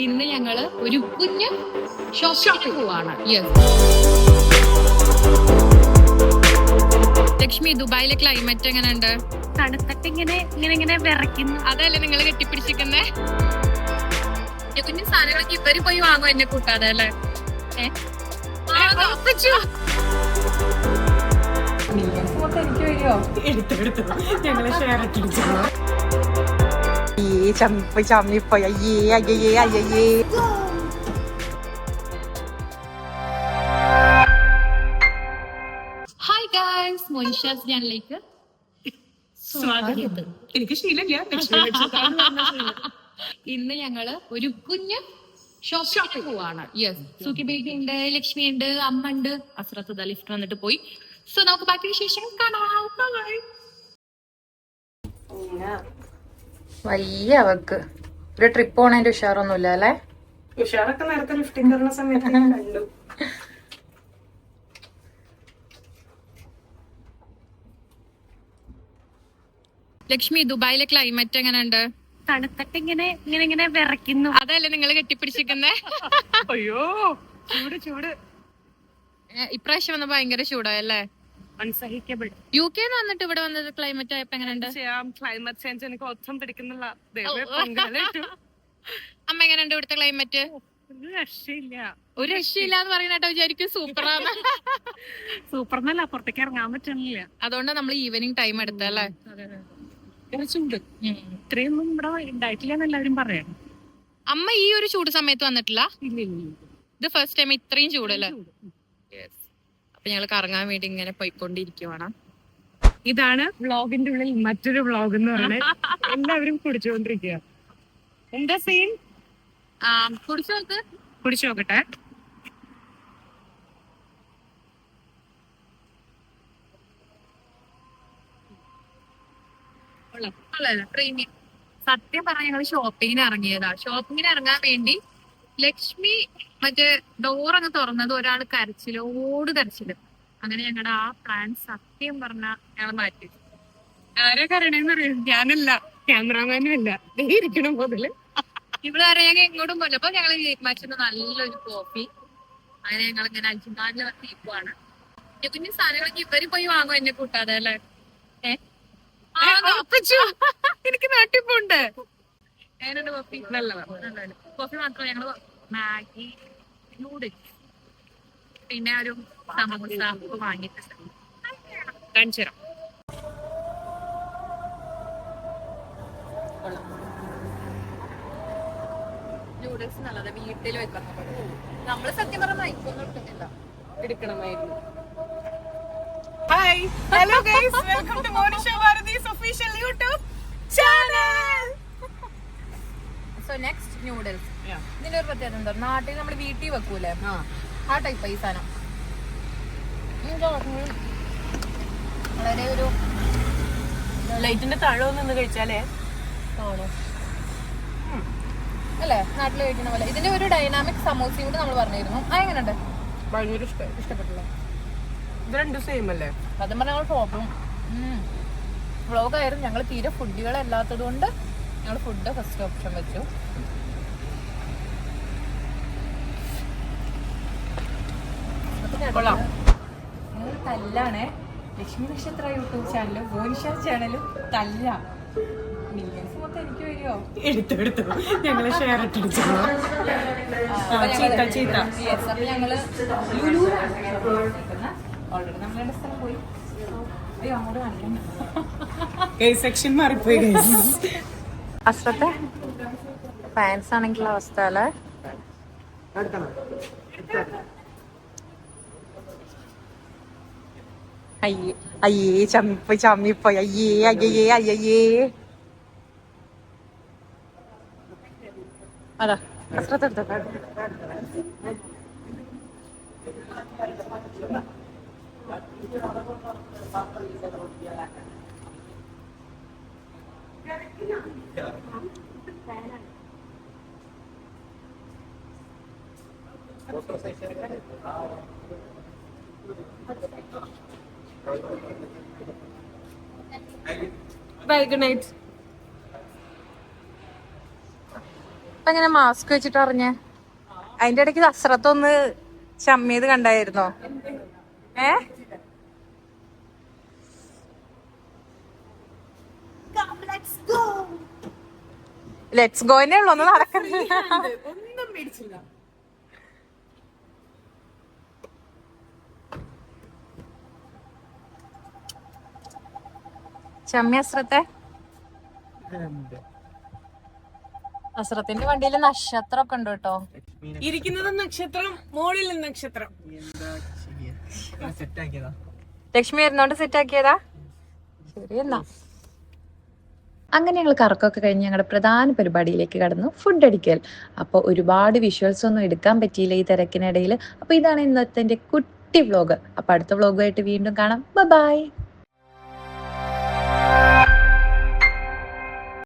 ഇന്ന് ഞങ്ങള് ഒരു കുഞ്ഞ് ഷോപ്പിംഗ് പോവാണ്. ലക്ഷ്മി, ദുബായിലെ ക്ലൈമറ്റ് എങ്ങനെയുണ്ട്? തണുത്തിട്ട് ഇങ്ങനെ വിറയ്ക്കുന്നു. അതല്ലേ നിങ്ങൾ കെട്ടിപ്പിടിച്ചിരിക്കുന്നേ? കുഞ്ഞു സാധനങ്ങളൊക്കെ ഇവര് പോയി വാങ്ങും എന്നെ കൂട്ടാതെ അല്ലേ? എനിക്ക് വരുമോ? ഞങ്ങള് ഷെയർ ചമ്മിപ്പോയി. അയ്യേ അയ്യേ അയ്യേ. ഹായ് ഗൈസ്, മോനിഷാസ് ചാനലിലേക്ക് സ്വാഗതം. എനിക്ക് ശീലമില്ല. ഇന്ന് ഞങ്ങള് ഒരു കുഞ്ഞ് ഷോപ്പിംഗ് പോവാണ്. സൂക്കി ബേബി ഉണ്ട്, ലക്ഷ്മി ഉണ്ട്, അമ്മ ഉണ്ട്, അസ്രത്ത് ലിഫ്റ്റ് വന്നിട്ട് പോയി. സോ നമുക്ക് ബാക്കി വിശേഷം കാണാം. വയ്യ അവക്ക് ഒരു ട്രിപ്പ് പോണതിന്റെ ഉഷാറൊന്നുമില്ല അല്ലെ? ഉഷാറൊക്കെ നേരത്തെ ലിഫ്റ്റിംഗ് കയറുന്ന സമയത്ത് കണ്ടു. ലക്ഷ്മി, ദുബായിലെ ക്ലൈമറ്റ് എങ്ങനെയുണ്ട്? തണുത്തിട്ട് ഇങ്ങനെ വിറയ്ക്കുന്നു. അതല്ലേ നിങ്ങൾ കെട്ടിപ്പിടിച്ചിരിക്കുന്നേ? അയ്യോ, ചൂട് ചൂട്. ഇപ്രാവശ്യം വന്ന ഭയങ്കര ചൂടായല്ലേ? അൺസഹിക്കബിൾ. UK വന്നിട്ട് ഇവിടെ വന്നത് ക്ലൈമറ്റ് ആയപ്പോ എങ്ങനെയുണ്ട്? ക്ലൈമറ്റ് ചേഞ്ച് എനിക്ക് ഒത്തും പിടിക്കുന്നില്ല. അമ്മ എങ്ങനെയുണ്ട് ഇവിടുത്തെ ക്ലൈമറ്റ്? ഒരു രക്ഷയില്ല. ഒരു രക്ഷയില്ല എന്ന് പറയുന്നേട്ടോ വിചാരിക്കും സൂപ്പറാണ്. സൂപ്പർ എന്നല്ല, പുറത്തേക്ക് ഇറങ്ങാൻ പറ്റണില്ല. അതുകൊണ്ടാണ് നമ്മൾ ഈവനിങ് ടൈം എടുത്തല്ലേ? ചൂട് ഇത്രയൊന്നും ഇവിടെ ഉണ്ടായിട്ടില്ല എന്ന് എല്ലാവരും പറയാം. അമ്മ ഈ ഒരു ചൂട് സമയത്ത് വന്നിട്ടില്ല? ഇല്ല. ഇത് ഫസ്റ്റ് ടൈം ഇത്രയും ചൂടല്ലേ? അപ്പൊ ഞങ്ങൾ കറങ്ങാൻ വേണ്ടി ഇങ്ങനെ പോയിക്കൊണ്ടിരിക്കുവാണ്. ഇതാണ് വ്ളോഗിന്റെ ഉള്ളിൽ മറ്റൊരു വ്ളോഗ് എന്ന് പറയുന്നത്. എല്ലാവരും കുടിച്ചുകൊണ്ടിരിക്കുക. എന്താ സീൻ? കുടിച്ചു നോക്കട്ടെ. സത്യം പറഞ്ഞാൽ ഞങ്ങൾ ഷോപ്പിങ്ങിന് ഇറങ്ങിയതാ. ഷോപ്പിങ്ങിന് ഇറങ്ങാൻ വേണ്ടി ലക്ഷ്മി മറ്റേ ഡോർ അങ്ങ് തുറന്നത് ഒരാൾ കരച്ചിലോട് കരച്ചില്. അങ്ങനെ ഞങ്ങളുടെ ആ പ്ലാൻ സത്യം പറഞ്ഞ ഞങ്ങൾ മാറ്റി. ആരെ കരണേന്ന് അറിയാം? ഞാനല്ല, ക്യാമറാമാനും അല്ല. ഇരിക്കണം മുതല് ഇവിടെ അറിയാൻ ഞങ്ങൾ എങ്ങോട്ടും പോയില്ല. അപ്പൊ ഞങ്ങൾ തീരുമാനിച്ചത് നല്ലൊരു കോഫി. അങ്ങനെ ഞങ്ങൾ ഇങ്ങനെ അഞ്ചുനാലില് വന്നിരിക്കുവാണ്. കുഞ്ഞു സാധനങ്ങളൊക്കെ ഇവര് പോയി വാങ്ങും എന്നെ കൂട്ടാതെ അല്ലേ? എനിക്ക് നാട്ടിപ്പോണ്ട്. ഞാനൊരു കോഫി നല്ലതാണ്. കോഫി മാത്രമല്ല, ഞങ്ങള് മാഗി, നൂഡിൽസ്, പിന്നെ ഒരു സമോസ വാങ്ങിയിട്ട് കാണിച്ചു തരാം. നൂഡിൽസ് നല്ലത് വീട്ടിൽ വെക്കണം. നമ്മള് സത്യം പറഞ്ഞ മൈക്കൊന്നും എടുക്കുന്നില്ല. എടുക്കണമായിരുന്നു. Hi, hello guys, welcome to Monisha Bharathi's official YouTube channel. So next noodles. ഇതിന്റെ ഒരു പ്രത്യേകത എന്താ? നാട്ടിൽ നമ്മൾ വീട്ടിൽ വെക്കൂലേ, ആ ടൈപ്പ് ഈ സാധനം. വളരെ ഒരു ലൈറ്റിന്റെ താഴെ നിന്ന് കഴിച്ചാലേ അല്ലേ നാട്ടിൽ കഴിക്കുന്ന പോലെ. ഇതിന്റെ ഒരു ഡൈനാമിക് സമോസയും കൂടി നമ്മൾ പറഞ്ഞിരുന്നു. അതെങ്ങനെയുണ്ട്? ഭയങ്കര ഇഷ്ടപ്പെട്ടില്ല. ഇത് രണ്ടും സെയിം അല്ലേ? അതും പറഞ്ഞ ഞങ്ങൾ ഷോപ്പും വ്ളോഗായിരുന്നു. ഞങ്ങൾ തീരെ ഫുഡുകളല്ലാത്തത് കൊണ്ട് ഞങ്ങൾ ഫുഡ് ഫസ്റ്റ് ഓപ്ഷൻ വെച്ചു. തല്ലാണേ. ലക്ഷ്മി നക്ഷത്ര യൂട്യൂബ് ചാനലും മോനിഷ ചാനലും തല്ല. മില്യൻസ് മൊത്തം എനിക്ക് വരുമോ? എടുത്തു ഞങ്ങള് ഷെയർ ഇട്ടിരിച്ചു. അപ്പൊ ഞങ്ങള് ഓൾറെഡി നമ്മൾ രണ്ട് സ്ഥലം പോയി. അയ്യോ, അങ്ങോട്ട് കാണിക്കാൻ സെക്ഷൻ മാറിപ്പോയി. അസ്രത്തെ ഫാൻസ് ആണെങ്കിലുള്ള അവസ്ഥ അല്ലേ? അയ്യേ ചമ്മിപ്പോയി. അയ്യേ അയ്യേ അയ്യേ. അതാ അസ്രത്തെ എടുത്തോ. Bye, good night. ഇപ്പൊ എങ്ങനെ മാസ്ക് വെച്ചിട്ട് അറിഞ്ഞ? അതിന്റെ ഇടയ്ക്ക് അസ്രത്തൊന്ന് ചമ്മിയത് കണ്ടായിരുന്നോ? ലെറ്റ്സ് ഗോനെ ഉള്ളു, ഒന്ന് നടക്കുന്നത്. ഒന്നും മേടിച്ചില്ല. ചമ്മി അസ്രത്തെ. അസ്രത്തിന്റെ വണ്ടിയില് നക്ഷത്രമൊക്കെ ഉണ്ട് കേട്ടോ. ഇരിക്കുന്നത് നക്ഷത്രം, മോളിൽ നക്ഷത്രം. ലക്ഷ്മി വരുന്നോണ്ട് സെറ്റ് ആക്കിയതാ. ശരി എന്നാ. അങ്ങനെ ഞങ്ങൾ കറക്കമൊക്കെ കഴിഞ്ഞ് ഞങ്ങളുടെ പ്രധാന പരിപാടിയിലേക്ക് കടന്നു, ഫുഡ് അടിക്കൽ. അപ്പോൾ ഒരുപാട് വിഷ്വൽസ് ഒന്നും എടുക്കാൻ പറ്റിയില്ല ഈ തിരക്കിനിടയിൽ. അപ്പോൾ ഇതാണ് ഇന്നത്തെ എൻ്റെ കുട്ടി വ്ളോഗ്. അപ്പോൾ അടുത്ത വ്ളോഗുമായിട്ട് വീണ്ടും കാണാം. ബൈ.